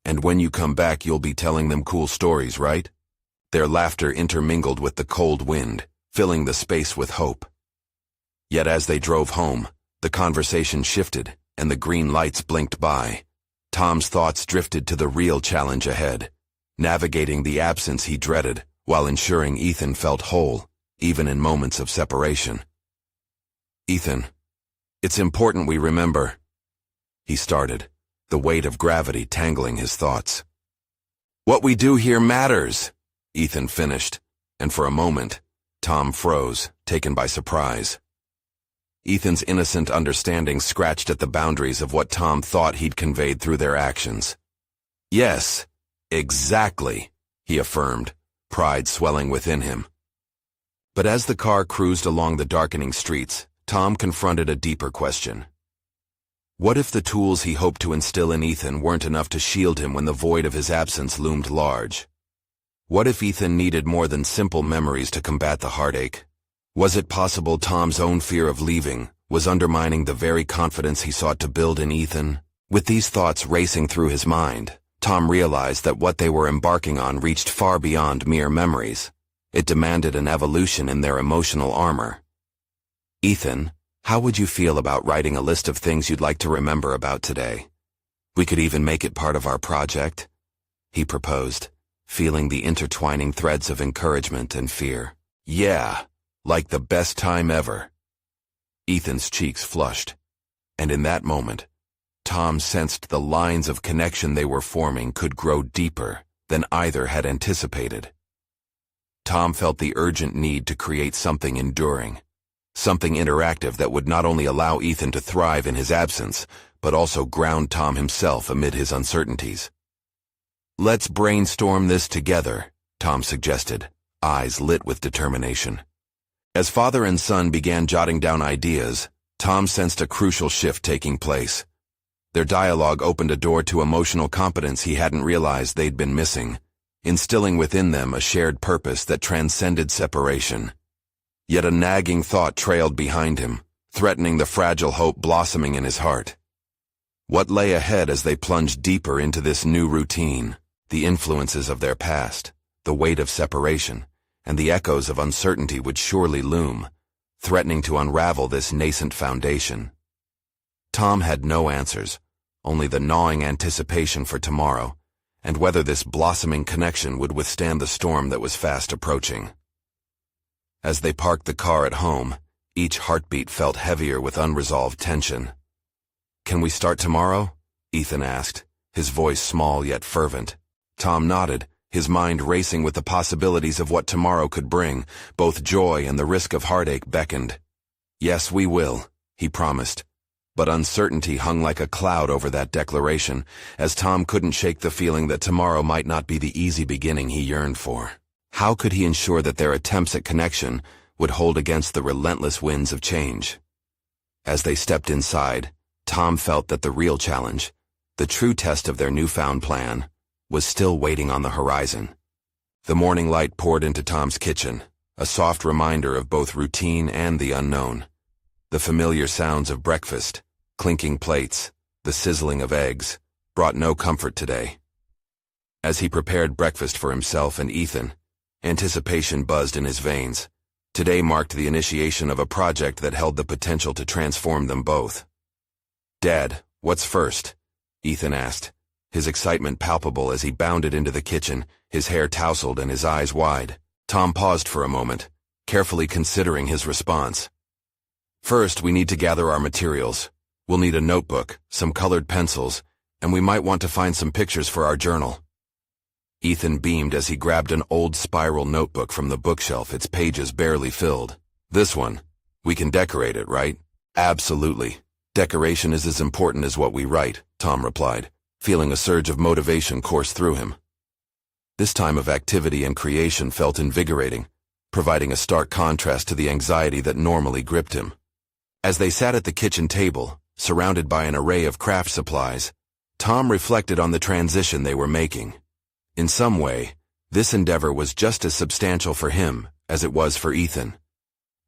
"And when you come back, you'll be telling them cool stories, right?" Their laughter intermingled with the cold wind, filling the space with hope. Yet as they drove home, the conversation shifted, and the green lights blinked by. Tom's thoughts drifted to the real challenge ahead, navigating the absence he dreaded, while ensuring Ethan felt whole, even in moments of separation. "Ethan, it's important we remember," he started, the weight of gravity tangling his thoughts. "What we do here matters," Ethan finished, and for a moment, Tom froze, taken by surprise. Ethan's innocent understanding scratched at the boundaries of what Tom thought he'd conveyed through their actions. "Yes, exactly," he affirmed, pride swelling within him. But as the car cruised along the darkening streets, Tom confronted a deeper question. What if the tools he hoped to instill in Ethan weren't enough to shield him when the void of his absence loomed large? What if Ethan needed more than simple memories to combat the heartache? Was it possible Tom's own fear of leaving was undermining the very confidence he sought to build in Ethan? With these thoughts racing through his mind, Tom realized that what they were embarking on reached far beyond mere memories. It demanded an evolution in their emotional armor. "Ethan, how would you feel about writing a list of things you'd like to remember about today? We could even make it part of our project," he proposed, feeling the intertwining threads of encouragement and fear. "Yeah, like the best time ever." Ethan's cheeks flushed, and in that moment, Tom sensed the lines of connection they were forming could grow deeper than either had anticipated. Tom felt the urgent need to create something enduring, something interactive that would not only allow Ethan to thrive in his absence, but also ground Tom himself amid his uncertainties. "Let's brainstorm this together," Tom suggested, eyes lit with determination. As father and son began jotting down ideas, Tom sensed a crucial shift taking place. Their dialogue opened a door to emotional competence he hadn't realized they'd been missing. instilling within them a shared purpose that transcended separation. Yet a nagging thought trailed behind him, threatening the fragile hope blossoming in his heart. What lay ahead as they plunged deeper into this new routine? The influences of their past, the weight of separation, and the echoes of uncertainty would surely loom, threatening to unravel this nascent foundation. Tom had no answers, only the gnawing anticipation for tomorrow, and whether this blossoming connection would withstand the storm that was fast approaching. As they parked the car at home, each heartbeat felt heavier with unresolved tension. "Can we start tomorrow?" Ethan asked, his voice small yet fervent. Tom nodded, his mind racing with the possibilities of what tomorrow could bring. Both joy and the risk of heartache beckoned. "Yes, we will," he promised. But uncertainty hung like a cloud over that declaration, as Tom couldn't shake the feeling that tomorrow might not be the easy beginning he yearned for. How could he ensure that their attempts at connection would hold against the relentless winds of change? As they stepped inside, Tom felt that the real challenge, the true test of their newfound plan, was still waiting on the horizon. The morning light poured into Tom's kitchen, a soft reminder of both routine and the unknown. The familiar sounds of breakfast, clinking plates, the sizzling of eggs, brought no comfort today. As he prepared breakfast for himself and Ethan, anticipation buzzed in his veins. Today marked the initiation of a project that held the potential to transform them both. "Dad, what's first?" Ethan asked, his excitement palpable as he bounded into the kitchen, his hair tousled and his eyes wide. Tom paused for a moment, carefully considering his response. "First, we need to gather our materials. We'll need a notebook, some colored pencils, and we might want to find some pictures for our journal." Ethan beamed as he grabbed an old spiral notebook from the bookshelf, its pages barely filled. "This one. We can decorate it, right?" "Absolutely. Decoration is as important as what we write," Tom replied, feeling a surge of motivation course through him. This time of activity and creation felt invigorating, providing a stark contrast to the anxiety that normally gripped him. As they sat at the kitchen table, surrounded by an array of craft supplies, Tom reflected on the transition they were making. In some way, this endeavor was just as substantial for him as it was for Ethan.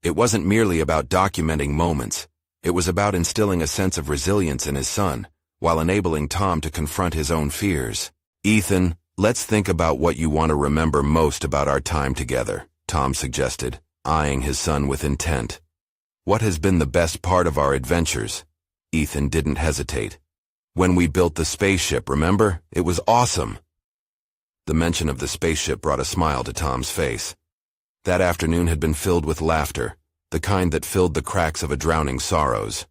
It wasn't merely about documenting moments, it was about instilling a sense of resilience in his son, while enabling Tom to confront his own fears. "Ethan, let's think about what you want to remember most about our time together," Tom suggested, eyeing his son with intent. "What has been the best part of our adventures?" Ethan didn't hesitate. "When we built the spaceship, remember? It was awesome." The mention of the spaceship brought a smile to Tom's face. That afternoon had been filled with laughter, the kind that filled the cracks of a drowning's sorrows.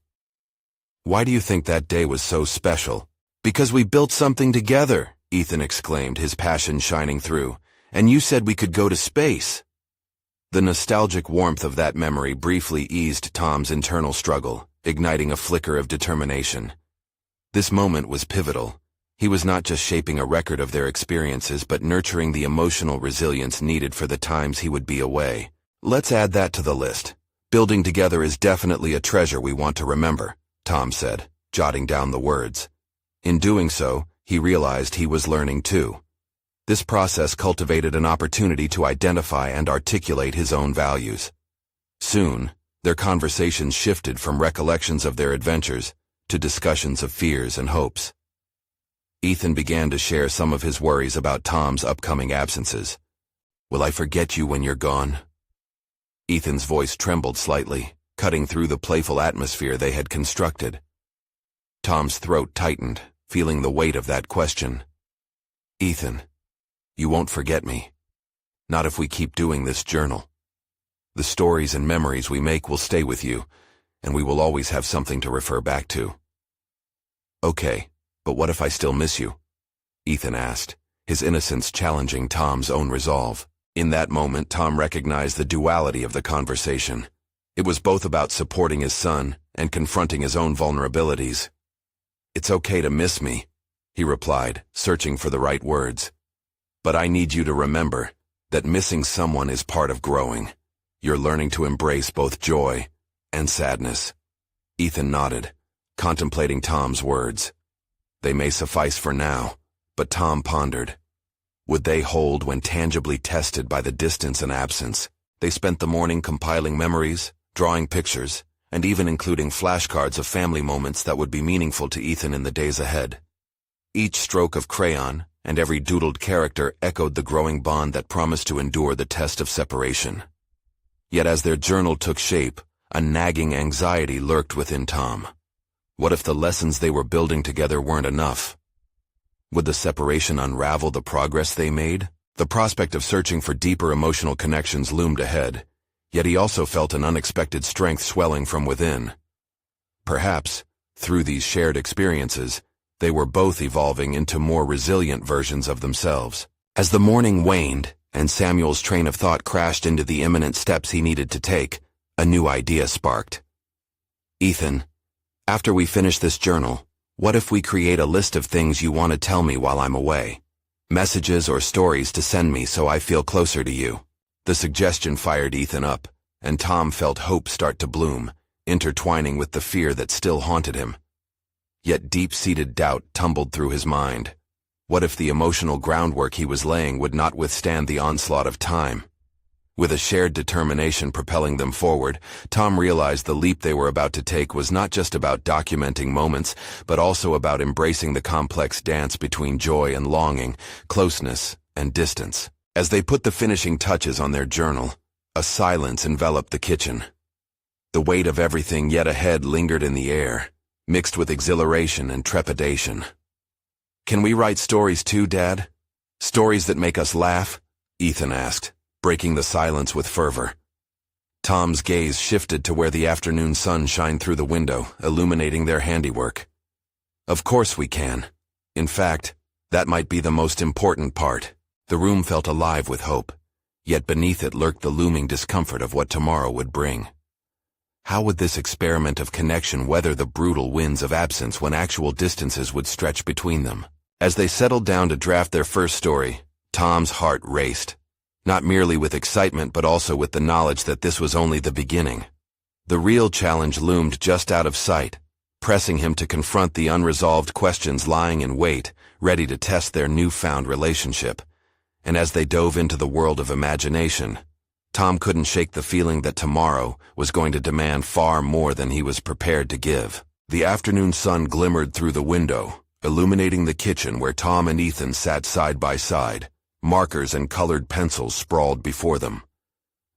"Why do you think that day was so special?" "Because we built something together," Ethan exclaimed, his passion shining through. "And you said we could go to space." The nostalgic warmth of that memory briefly eased Tom's internal struggle, igniting a flicker of determination. This moment was pivotal. He was not just shaping a record of their experiences but nurturing the emotional resilience needed for the times he would be away. "Let's add that to the list. Building together is definitely a treasure we want to remember," Tom said, jotting down the words. In doing so, he realized he was learning too. This process cultivated an opportunity to identify and articulate his own values. Soon, their conversations shifted from recollections of their adventures to discussions of fears and hopes. Ethan began to share some of his worries about Tom's upcoming absences. "Will I forget you when you're gone?" Ethan's voice trembled slightly, cutting through the playful atmosphere they had constructed. Tom's throat tightened, feeling the weight of that question. "Ethan, you won't forget me. Not if we keep doing this journal. The stories and memories we make will stay with you, and we will always have something to refer back to." "Okay, but what if I still miss you?" Ethan asked, his innocence challenging Tom's own resolve. In that moment, Tom recognized the duality of the conversation. It was both about supporting his son and confronting his own vulnerabilities. "It's okay to miss me," he replied, searching for the right words. "But I need you to remember that missing someone is part of growing. You're learning to embrace both joy and sadness." Ethan nodded, contemplating Tom's words. They may suffice for now, but Tom pondered. Would they hold when tangibly tested by the distance and absence? They spent the morning compiling memories, drawing pictures, and even including flashcards of family moments that would be meaningful to Ethan in the days ahead. Each stroke of crayon and every doodled character echoed the growing bond that promised to endure the test of separation. Yet as their journal took shape, a nagging anxiety lurked within Tom. What if the lessons they were building together weren't enough? Would the separation unravel the progress they made? The prospect of searching for deeper emotional connections loomed ahead, yet he also felt an unexpected strength swelling from within. Perhaps, through these shared experiences, they were both evolving into more resilient versions of themselves. As the morning waned, and Samuel's train of thought crashed into the imminent steps he needed to take, a new idea sparked. "Ethan, after we finish this journal, what if we create a list of things you want to tell me while I'm away? Messages or stories to send me so I feel closer to you." The suggestion fired Ethan up, and Tom felt hope start to bloom, intertwining with the fear that still haunted him. Yet deep-seated doubt tumbled through his mind. What if the emotional groundwork he was laying would not withstand the onslaught of time? With a shared determination propelling them forward, Tom realized the leap they were about to take was not just about documenting moments, but also about embracing the complex dance between joy and longing, closeness and distance. As they put the finishing touches on their journal, a silence enveloped the kitchen. The weight of everything yet ahead lingered in the air, mixed with exhilaration and trepidation. "Can we write stories too, Dad? Stories that make us laugh?" Ethan asked, breaking the silence with fervor. Tom's gaze shifted to where the afternoon sun shined through the window, illuminating their handiwork. "Of course we can. In fact, that might be the most important part." The room felt alive with hope, yet beneath it lurked the looming discomfort of what tomorrow would bring. How would this experiment of connection weather the brutal winds of absence when actual distances would stretch between them? As they settled down to draft their first story, Tom's heart raced. Not merely with excitement but also with the knowledge that this was only the beginning. The real challenge loomed just out of sight, pressing him to confront the unresolved questions lying in wait, ready to test their newfound relationship. And as they dove into the world of imagination, Tom couldn't shake the feeling that tomorrow was going to demand far more than he was prepared to give. The afternoon sun glimmered through the window, illuminating the kitchen where Tom and Ethan sat side by side. Markers and colored pencils sprawled before them.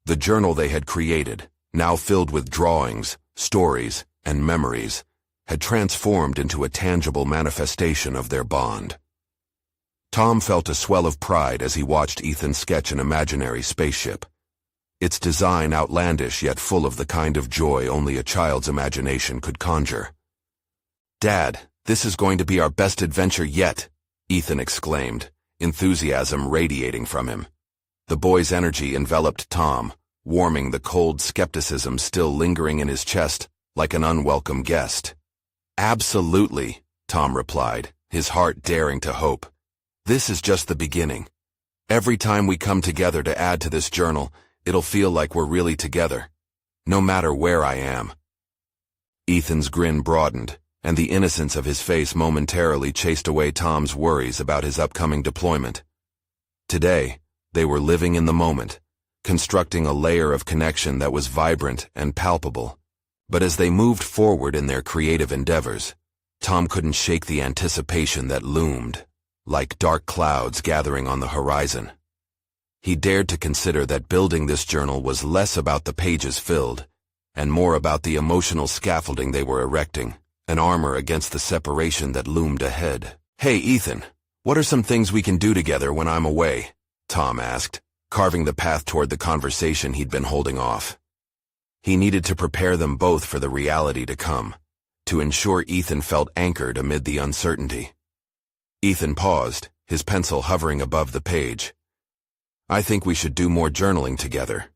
The journal they had created, now filled with drawings, stories, and memories, had transformed into a tangible manifestation of their bond. Tom felt a swell of pride as he watched Ethan sketch an imaginary spaceship. Its design outlandish yet full of the kind of joy only a child's imagination could conjure. "Dad, this is going to be our best adventure yet," Ethan exclaimed, enthusiasm radiating from him. The boy's energy enveloped Tom, warming the cold skepticism still lingering in his chest like an unwelcome guest. "Absolutely," Tom replied, his heart daring to hope. "This is just the beginning. Every time we come together to add to this journal, it'll feel like we're really together, no matter where I am." Ethan's grin broadened, and the innocence of his face momentarily chased away Tom's worries about his upcoming deployment. Today, they were living in the moment, constructing a layer of connection that was vibrant and palpable. But as they moved forward in their creative endeavors, Tom couldn't shake the anticipation that loomed, like dark clouds gathering on the horizon. He dared to consider that building this journal was less about the pages filled, and more about the emotional scaffolding they were erecting, an armor against the separation that loomed ahead. "Hey, Ethan, what are some things we can do together when I'm away?" Tom asked, carving the path toward the conversation he'd been holding off. He needed to prepare them both for the reality to come, to ensure Ethan felt anchored amid the uncertainty. Ethan paused, his pencil hovering above the page. "I think we should do more journaling together.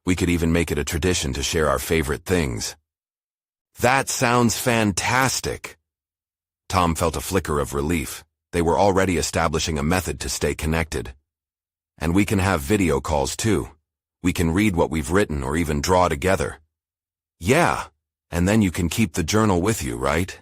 We could even make it a tradition to share our favorite things." "That sounds fantastic!" Tom felt a flicker of relief. They were already establishing a method to stay connected. "And we can have video calls too. We can read what we've written or even draw together." "Yeah, and then you can keep the journal with you, right?"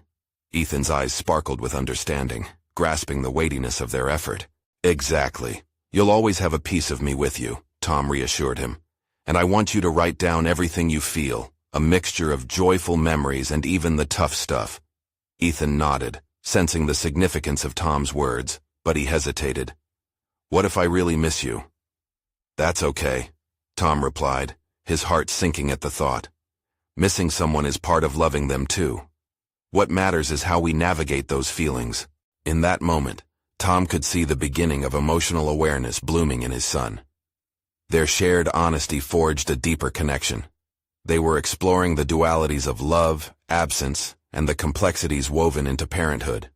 Ethan's eyes sparkled with understanding, grasping the weightiness of their effort. "Exactly. You'll always have a piece of me with you, Tom reassured him. And I want you to write down everything you feel, a mixture of joyful memories and even the tough stuff. Ethan nodded, sensing the significance of Tom's words, but he hesitated. What if I really miss you? That's okay, Tom replied, his heart sinking at the thought. Missing someone is part of loving them too. What matters is how we navigate those feelings. In that moment, Tom could see the beginning of emotional awareness blooming in his son. Their shared honesty forged a deeper connection. They were exploring the dualities of love, absence, and the complexities woven into parenthood.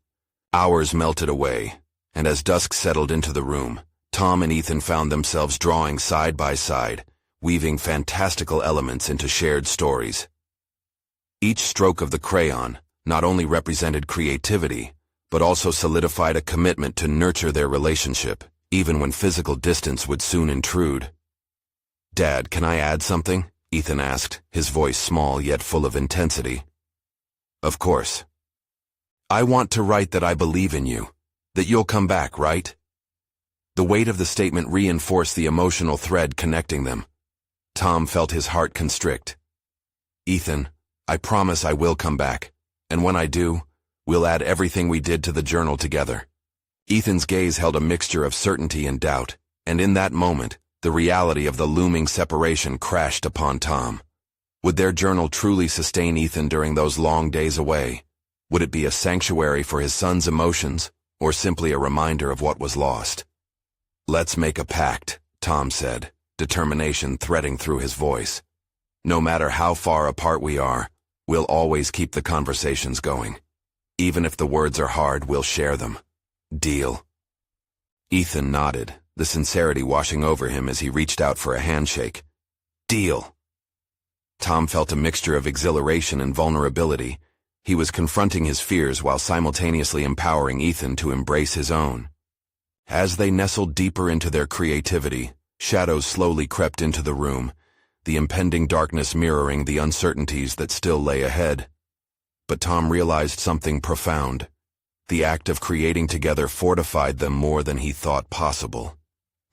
Hours melted away, and as dusk settled into the room, Tom and Ethan found themselves drawing side by side, weaving fantastical elements into shared stories. Each stroke of the crayon not only represented creativity, but also solidified a commitment to nurture their relationship, even when physical distance would soon intrude. Dad, can I add something? Ethan asked, his voice small yet full of intensity. Of course. I want to write that I believe in you, that you'll come back, right? The weight of the statement reinforced the emotional thread connecting them. Tom felt his heart constrict. Ethan, I promise I will come back, and when I do, we'll add everything we did to the journal together. Ethan's gaze held a mixture of certainty and doubt, and in that moment, the reality of the looming separation crashed upon Tom. Would their journal truly sustain Ethan during those long days away? Would it be a sanctuary for his son's emotions, or simply a reminder of what was lost? Let's make a pact, Tom said, determination threading through his voice. No matter how far apart we are, we'll always keep the conversations going. Even if the words are hard, we'll share them. Deal? Ethan nodded, the sincerity washing over him as he reached out for a handshake. Deal. Tom felt a mixture of exhilaration and vulnerability. He was confronting his fears while simultaneously empowering Ethan to embrace his own. As they nestled deeper into their creativity, shadows slowly crept into the room, the impending darkness mirroring the uncertainties that still lay ahead. But Tom realized something profound. The act of creating together fortified them more than he thought possible.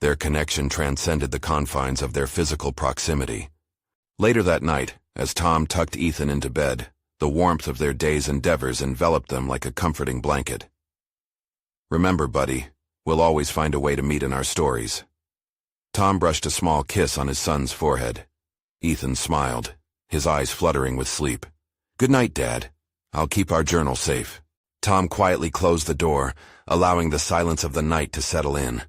Their connection transcended the confines of their physical proximity. Later that night, as Tom tucked Ethan into bed, the warmth of their day's endeavors enveloped them like a comforting blanket. Remember, buddy, we'll always find a way to meet in our stories. Tom brushed a small kiss on his son's forehead. Ethan smiled, his eyes fluttering with sleep. Good night, Dad. I'll keep our journal safe. Tom quietly closed the door, allowing the silence of the night to settle in.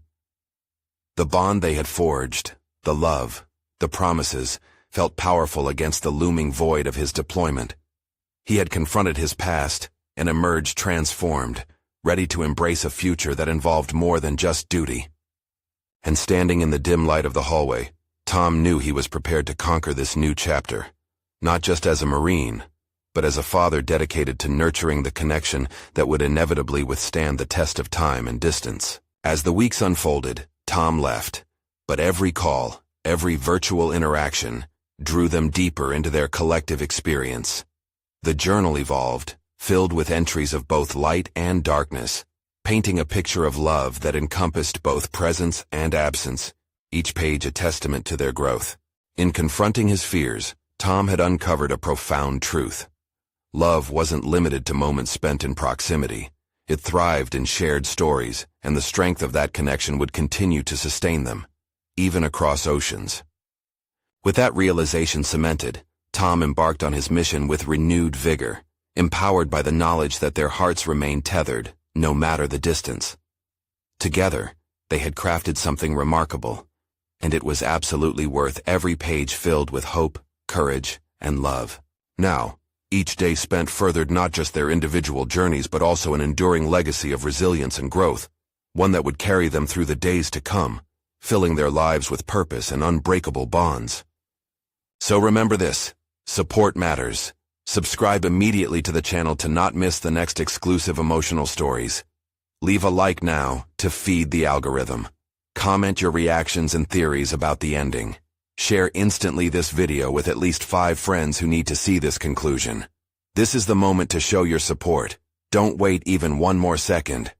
The bond they had forged, the love, the promises, felt powerful against the looming void of his deployment. He had confronted his past and emerged transformed, ready to embrace a future that involved more than just duty. And standing in the dim light of the hallway, Tom knew he was prepared to conquer this new chapter, not just as a Marine, but as a father dedicated to nurturing the connection that would inevitably withstand the test of time and distance. As the weeks unfolded, Tom left, but every call, every virtual interaction, drew them deeper into their collective experience. The journal evolved, filled with entries of both light and darkness, painting a picture of love that encompassed both presence and absence, each page a testament to their growth. In confronting his fears, Tom had uncovered a profound truth. Love wasn't limited to moments spent in proximity. It thrived in shared stories, and the strength of that connection would continue to sustain them, even across oceans. With that realization cemented, Tom embarked on his mission with renewed vigor, empowered by the knowledge that their hearts remained tethered, no matter the distance. Together, they had crafted something remarkable, and it was absolutely worth every page filled with hope, courage, and love. Now, each day spent furthered not just their individual journeys but also an enduring legacy of resilience and growth, one that would carry them through the days to come, filling their lives with purpose and unbreakable bonds. So remember this, support matters. Subscribe immediately to the channel to not miss the next exclusive emotional stories. Leave a like now to feed the algorithm. Comment your reactions and theories about the ending. Share instantly this video with at least 5 friends who need to see this conclusion. This is the moment to show your support. Don't wait even one more second.